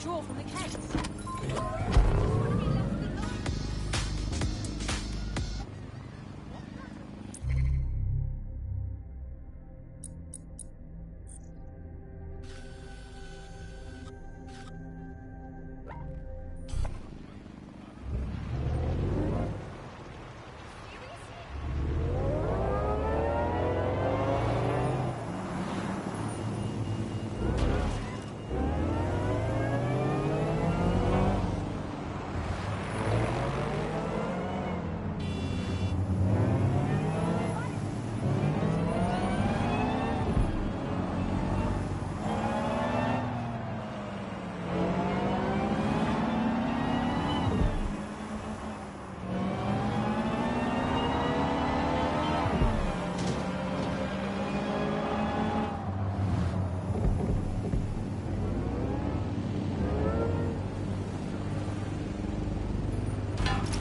draw from the case.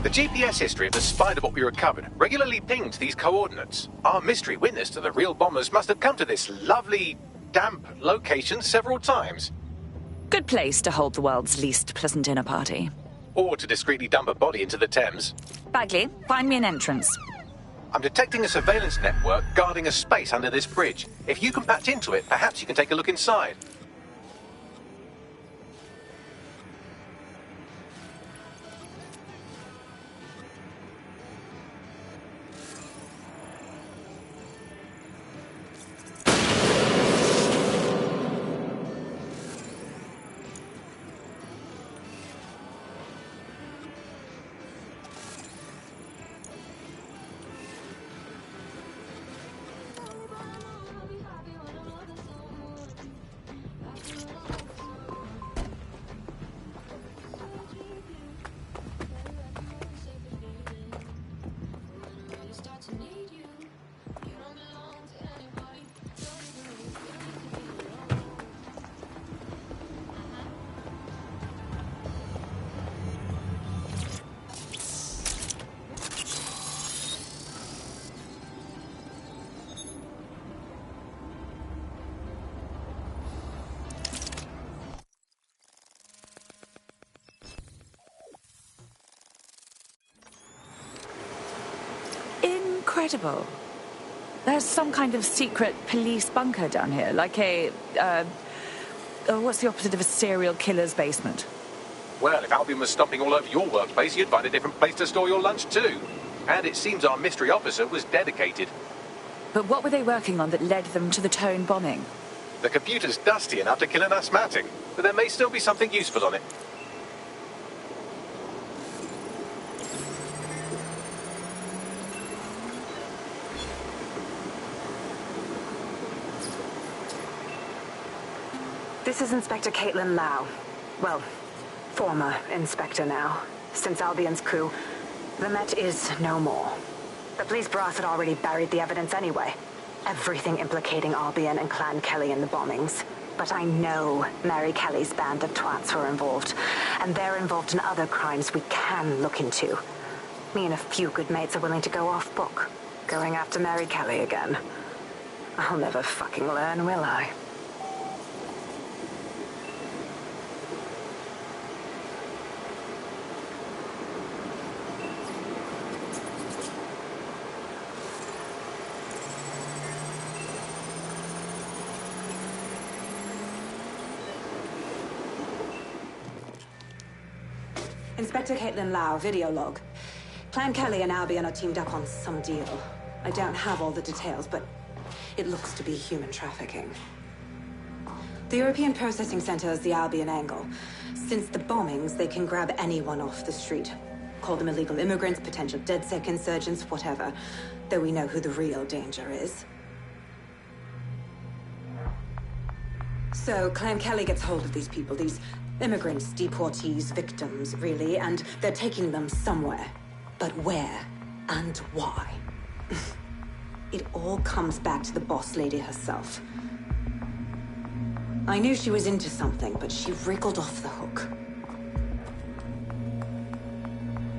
The GPS history of the spider bot we recovered regularly pinged these coordinates. Our mystery witness to the real bombers must have come to this lovely, damp location several times. Good place to hold the world's least pleasant dinner party. Or to discreetly dump a body into the Thames. Bagley, find me an entrance. I'm detecting a surveillance network guarding a space under this bridge. If you can patch into it, perhaps you can take a look inside. Incredible. There's some kind of secret police bunker down here, like a, what's the opposite of a serial killer's basement? Well, if Albion was stomping all over your workplace, you'd find a different place to store your lunch too. And it seems our mystery officer was dedicated. But what were they working on that led them to the Tone bombing? The computer's dusty enough to kill an asthmatic, but there may still be something useful on it. This is Inspector Caitlin Lau. Well, former inspector now. Since Albion's coup, the Met is no more. The police brass had already buried the evidence anyway. Everything implicating Albion and Clan Kelly in the bombings. But I know Mary Kelly's band of twats were involved. And they're involved in other crimes we can look into. Me and a few good mates are willing to go off book. Going after Mary Kelly again. I'll never fucking learn, will I? Inspector Caitlin Lau, video log. Clan Kelly and Albion are teamed up on some deal. I don't have all the details, but it looks to be human trafficking. The European Processing Center is the Albion angle. Since the bombings, they can grab anyone off the street. Call them illegal immigrants, potential DedSec insurgents, whatever. Though we know who the real danger is. So, Clan Kelly gets hold of these people, these immigrants, deportees, victims, really, and they're taking them somewhere. But where and why? It all comes back to the boss lady herself. I knew she was into something, but she wriggled off the hook.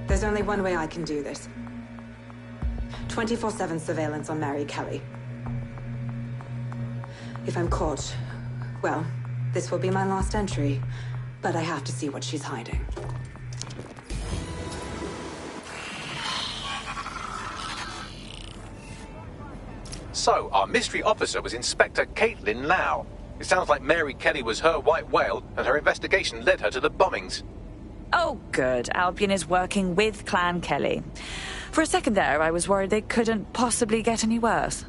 There's only one way I can do this. 24/7 surveillance on Mary Kelly. If I'm caught, well, this will be my last entry. but I have to see what she's hiding. So, our mystery officer was Inspector Caitlin Lau. It sounds like Mary Kelly was her white whale, and her investigation led her to the bombings. Oh, good. Albion is working with Clan Kelly. For a second there, I was worried they couldn't possibly get any worse.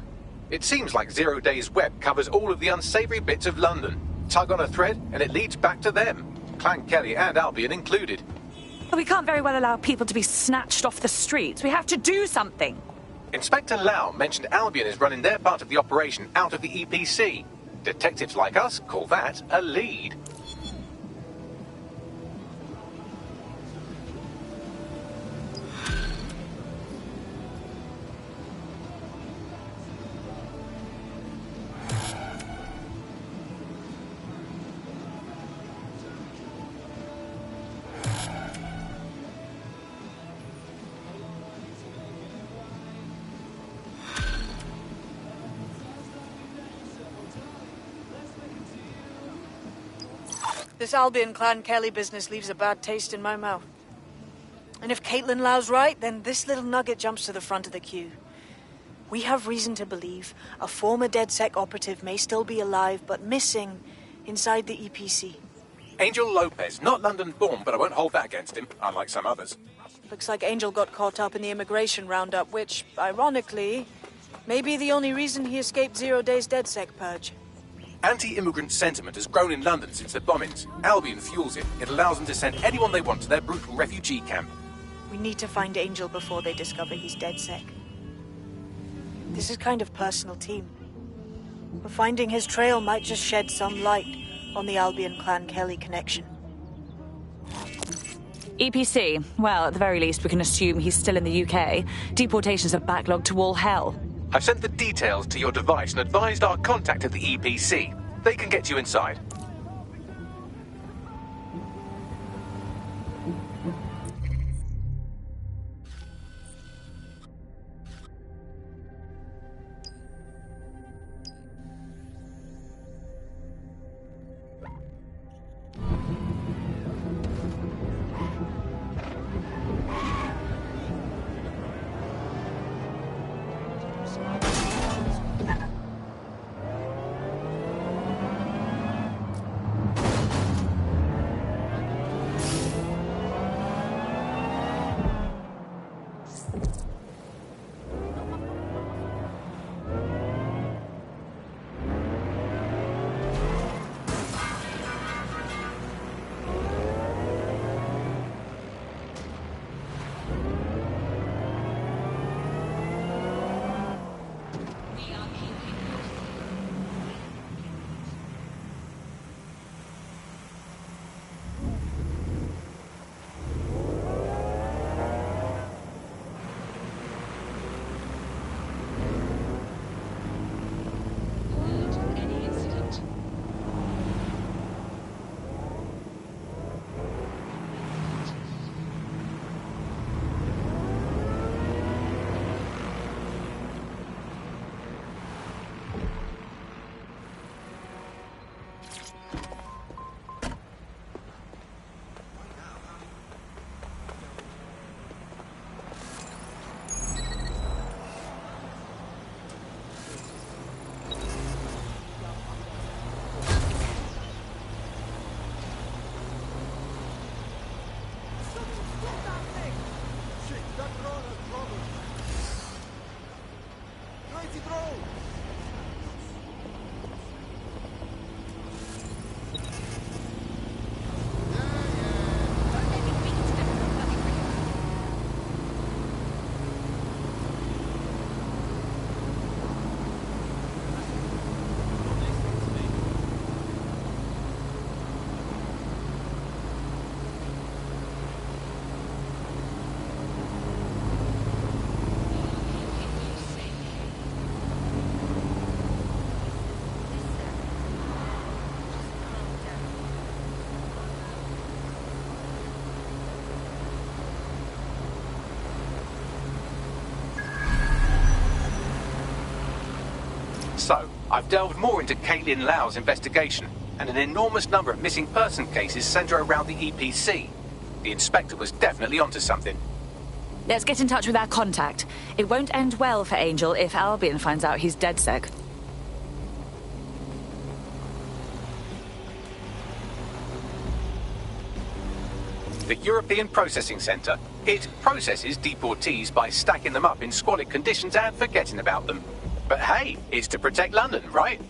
It seems like Zero Days Web covers all of the unsavory bits of London. Tug on a thread, and it leads back to them. Clan Kelly and Albion included. But we can't very well allow people to be snatched off the streets. We have to do something. Inspector Lau mentioned Albion is running their part of the operation out of the EPC. Detectives like us call that a lead. This Albion Clan Kelly business leaves a bad taste in my mouth. And if Caitlin Lau's right, then this little nugget jumps to the front of the queue. We have reason to believe a former DedSec operative may still be alive, but missing inside the EPC. Angel Lopez, not London-born, but I won't hold that against him, unlike some others. Looks like Angel got caught up in the immigration roundup, which, ironically, may be the only reason he escaped 0 Days DedSec purge. Anti-immigrant sentiment has grown in London since the bombings. Albion fuels it. It allows them to send anyone they want to their brutal refugee camp. We need to find Angel before they discover he's DedSec. This is kind of personal team. But finding his trail might just shed some light on the Albion Clan Kelly connection. EPC. Well, at the very least, we can assume he's still in the UK. Deportations are backlogged to all hell. I've sent the details to your device and advised our contact at the EPC. They can get you inside. So, I've delved more into Caitlin Lau's investigation. and an enormous number of missing person cases centre around the EPC. The inspector was definitely onto something. Let's get in touch with our contact. It won't end well for Angel if Albion finds out he's DedSec. The European Processing Centre. It processes deportees by stacking them up in squalid conditions and forgetting about them. But hey, it's to protect London, right?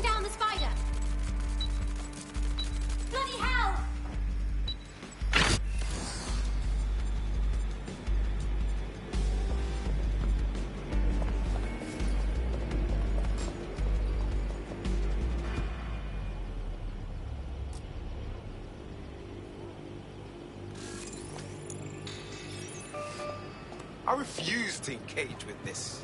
Down the spider! Bloody hell! I refuse to engage with this.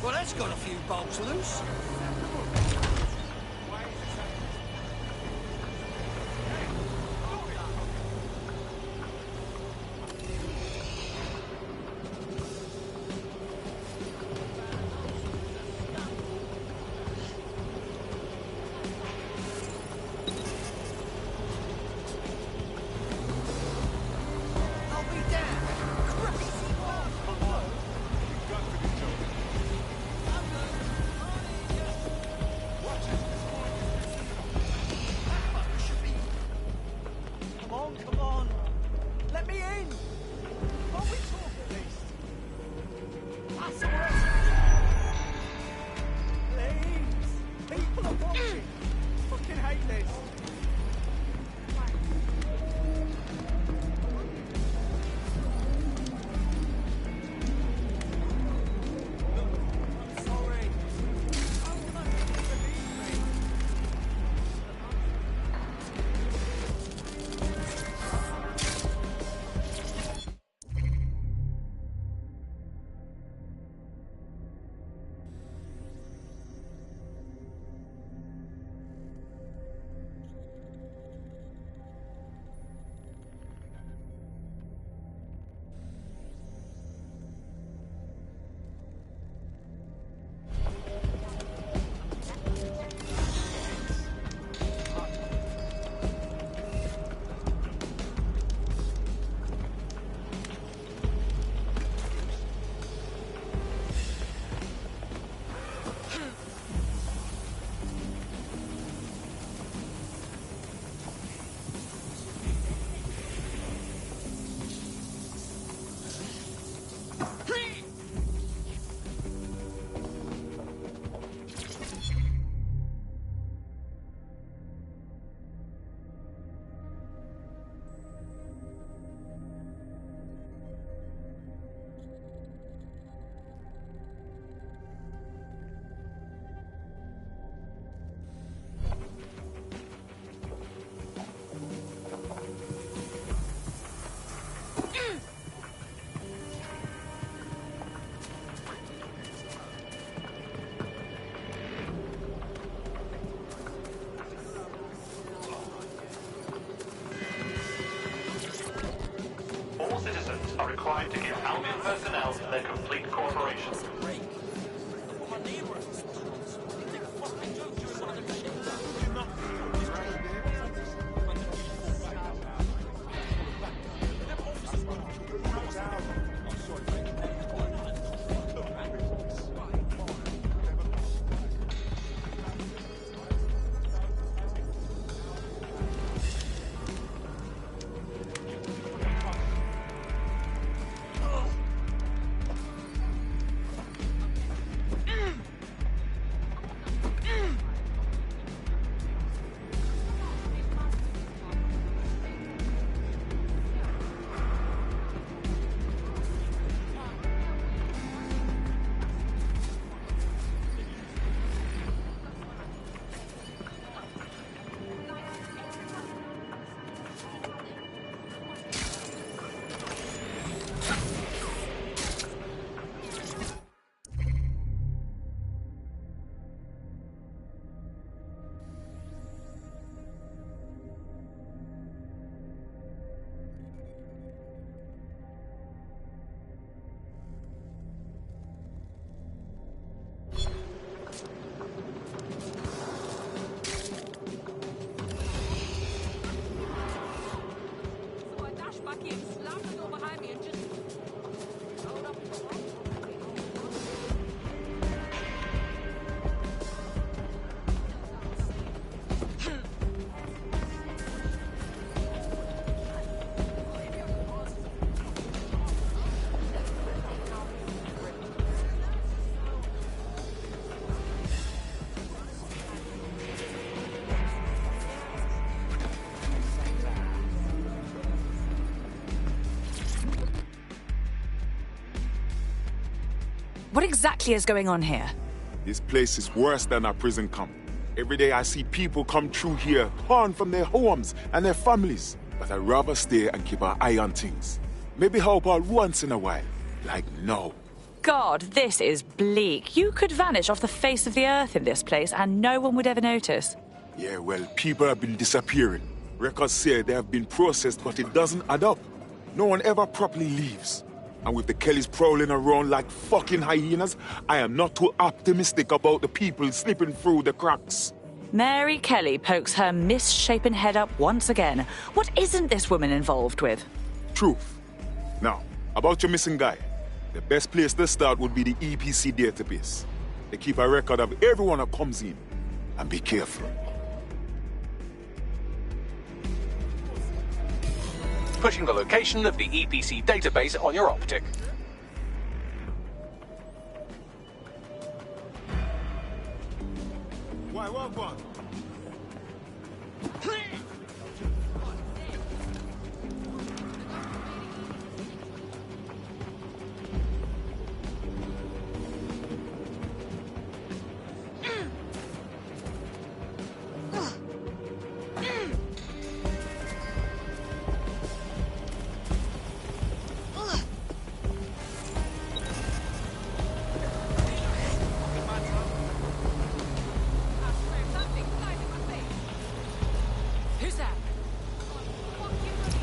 Well, that's got a few bolts loose. Come on. Let me in. What we talk at least? That's all right. Please. People are watching. Fucking hate this. I'm sorry. Oh, no, believe me. All citizens are required to give Albion personnel their complete cooperation. What exactly is going on here? This place is worse than a prison camp. Every day I see people come through here, torn from their homes and their families. But I'd rather stay and keep an eye on things. Maybe help out once in a while, like now. God, this is bleak. You could vanish off the face of the earth in this place and no one would ever notice. Yeah, well, people have been disappearing. Records say they have been processed, but it doesn't add up. No one ever properly leaves. And with the Kellys prowling around like fucking hyenas, I am not too optimistic about the people slipping through the cracks. Mary Kelly pokes her misshapen head up once again. What isn't this woman involved with? Truth. Now, about your missing guy. The best place to start would be the EPC database. They keep a record of everyone that comes in. And be careful. Pushing the location of the EPC database on your optic. Why, what?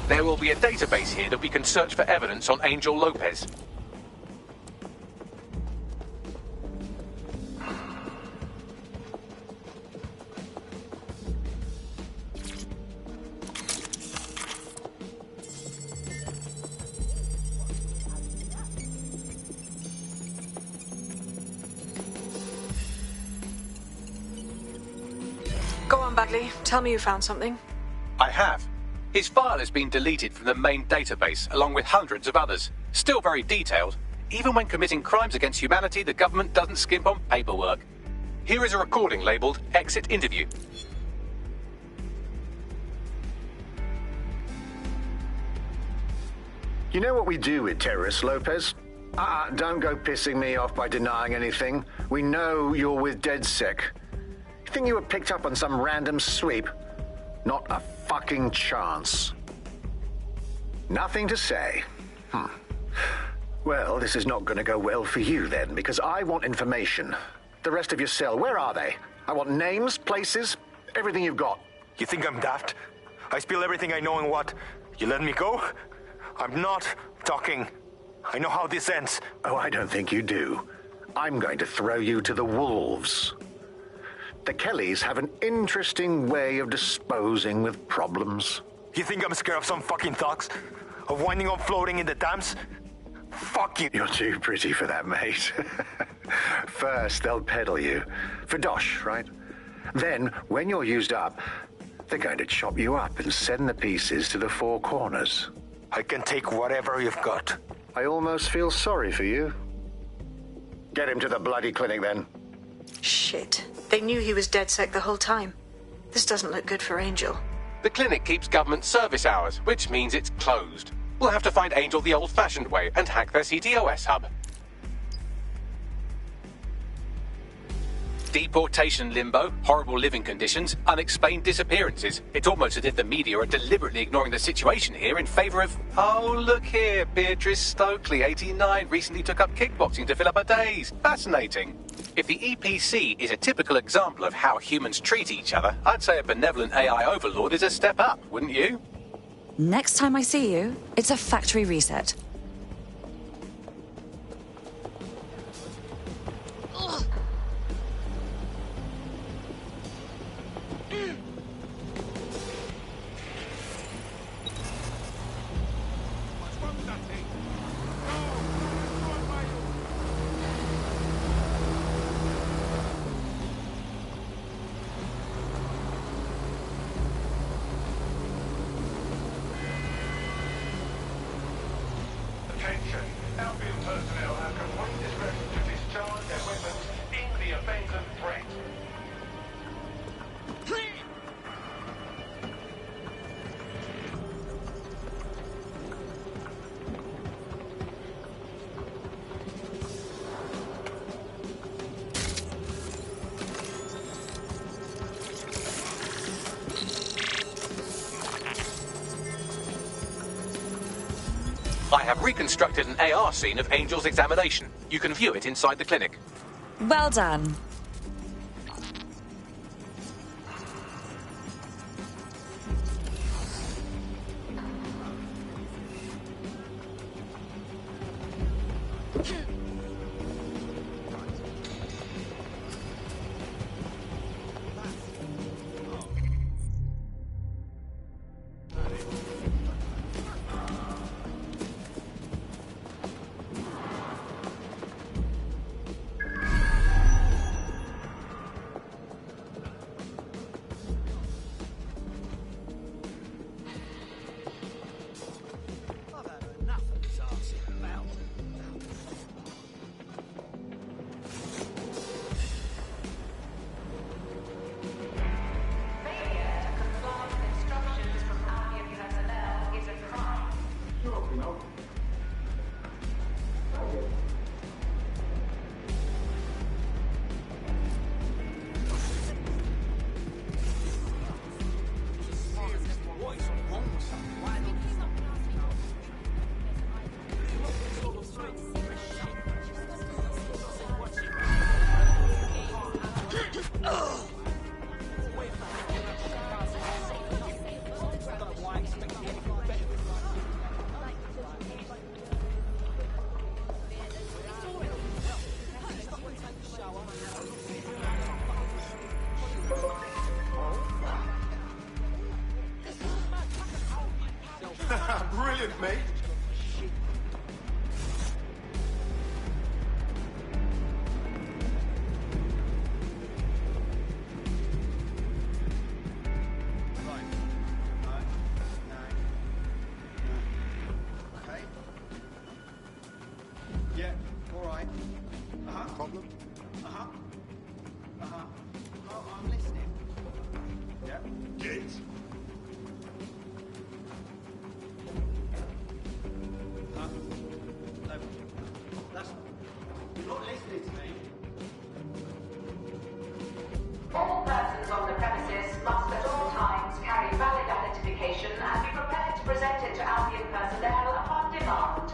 There will be a database here that we can search for evidence on Angel Lopez. Go on, Bagley. Tell me you found something. I have. His file has been deleted from the main database, along with hundreds of others. Still very detailed. Even when committing crimes against humanity, the government doesn't skimp on paperwork. Here is a recording labelled Exit Interview. You know what we do with terrorists, Lopez? Don't go pissing me off by denying anything. We know you're with DedSec. You think you were picked up on some random sweep? Not a fucking chance. Nothing to say. Well, this is not going to go well for you then, because I want information. The rest of your cell, where are they? I want names, places, everything you've got. You think I'm daft? I spill everything I know and what? You let me go? I'm not talking. I know how this ends. Oh, I don't think you do. I'm going to throw you to the wolves. The Kellys have an interesting way of disposing with problems. You think I'm scared of some fucking thugs? Of winding up floating in the dams? Fuck you. You're too pretty for that, mate. First, they'll peddle you. For dosh, right? Then, when you're used up, they're going to chop you up and send the pieces to the four corners. I can take whatever you've got. I almost feel sorry for you. Get him to the bloody clinic, then. Shit. They knew he was DedSec the whole time. This doesn't look good for Angel. The clinic keeps government service hours, which means it's closed. We'll have to find Angel the old-fashioned way and hack their CTOS hub. Deportation limbo, horrible living conditions, unexplained disappearances. It's almost as if the media are deliberately ignoring the situation here in favour of... Oh, look here, Beatrice Stokely, 89, recently took up kickboxing to fill up her days. Fascinating. If the EPC is a typical example of how humans treat each other, I'd say a benevolent AI overlord is a step up, wouldn't you? Next time I see you, it's a factory reset. I have reconstructed an AR scene of Angel's examination. You can view it inside the clinic. Well done. Brilliant, mate. All persons on the premises must at all times carry valid identification and be prepared to present it to Albion personnel upon demand.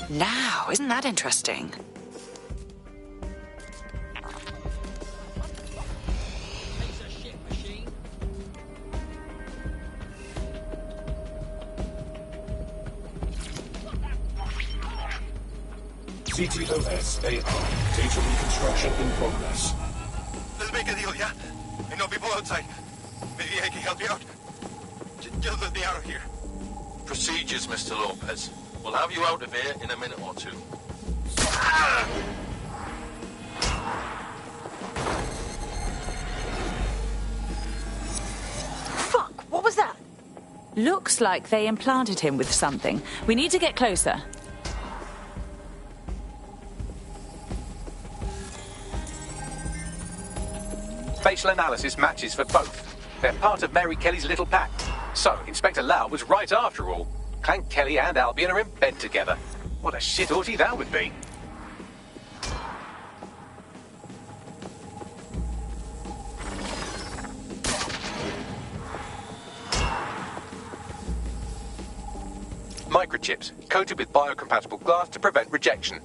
Now, isn't that interesting? CTOS AR. Data reconstruction in progress. Let's make a deal, yeah? I know people outside. Maybe I can help you out. Just let me out of here. Procedures, Mr. Lopez. We'll have you out of here in a minute or two. Fuck! What was that? Looks like they implanted him with something. We need to get closer. Facial analysis matches for both. They're part of Mary Kelly's little pack. So, Inspector Lau was right after all. Clank Kelly and Albion are in bed together. What a shit orgy that would be. Microchips, coated with biocompatible glass to prevent rejection.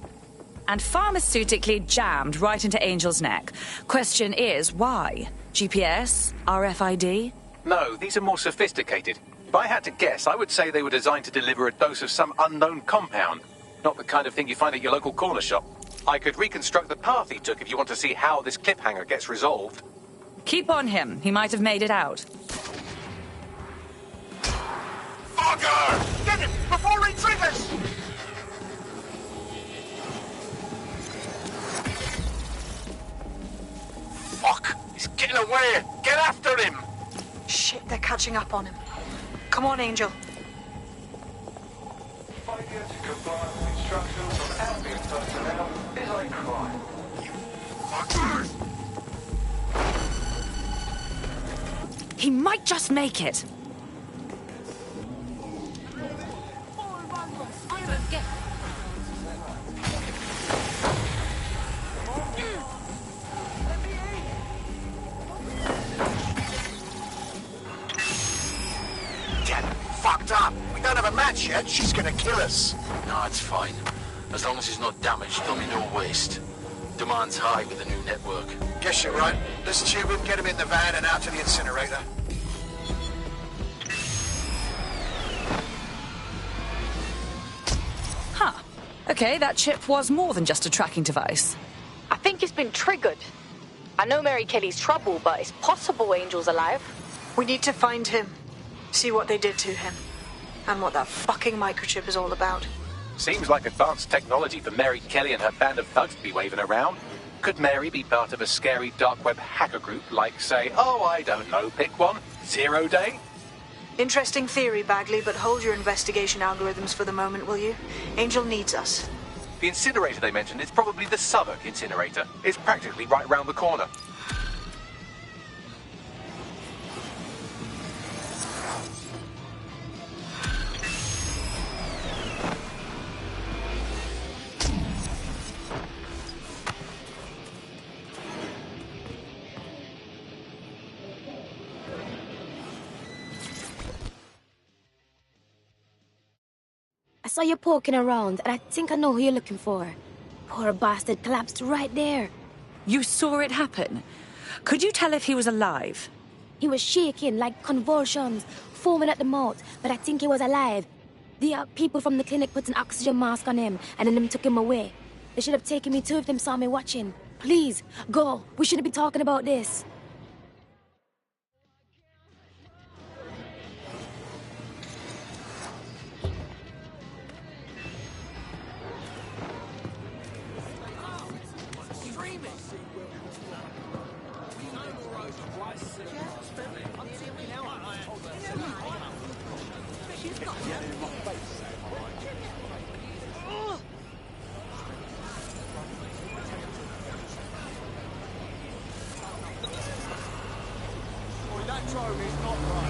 And pharmaceutically jammed right into Angel's neck. Question is, why? GPS? RFID? No, these are more sophisticated. If I had to guess, I would say they were designed to deliver a dose of some unknown compound. Not the kind of thing you find at your local corner shop. I could reconstruct the path he took if you want to see how this cliffhanger gets resolved. Keep on him. He might have made it out. Fucker! Get him before he triggers! Fuck! He's getting away! Get after him! Shit, they're catching up on him. Come on, Angel. Failure to comply with instructions from ambient personnel is a crime. Fuckers! He might just make it. Fucked up. We don't have a match yet. She's gonna kill us. No, it's fine. As long as he's not damaged, there'll be no waste. Demand's high with the new network. Guess you're right. Let's tube him, get him in the van and out to the incinerator. Huh. Okay, that chip was more than just a tracking device. I think it's been triggered. I know Mary Kelly's trouble, but it's possible Angel's alive. We need to find him. See what they did to him. And what that fucking microchip is all about. Seems like advanced technology for Mary Kelly and her band of thugs to be waving around. Could Mary be part of a scary dark web hacker group like, say, oh, I don't know, pick one, 0 Day? Interesting theory, Bagley, but hold your investigation algorithms for the moment, will you? Angel needs us. The incinerator they mentioned is probably the Southwark incinerator. It's practically right round the corner. I saw you poking around, and I think I know who you're looking for. Poor bastard collapsed right there. You saw it happen? Could you tell if he was alive? He was shaking like convulsions, foaming at the mouth, but I think he was alive. The people from the clinic put an oxygen mask on him, and then them took him away. They should have taken me too if them saw me watching. Please, go. We shouldn't be talking about this. That drone is not right.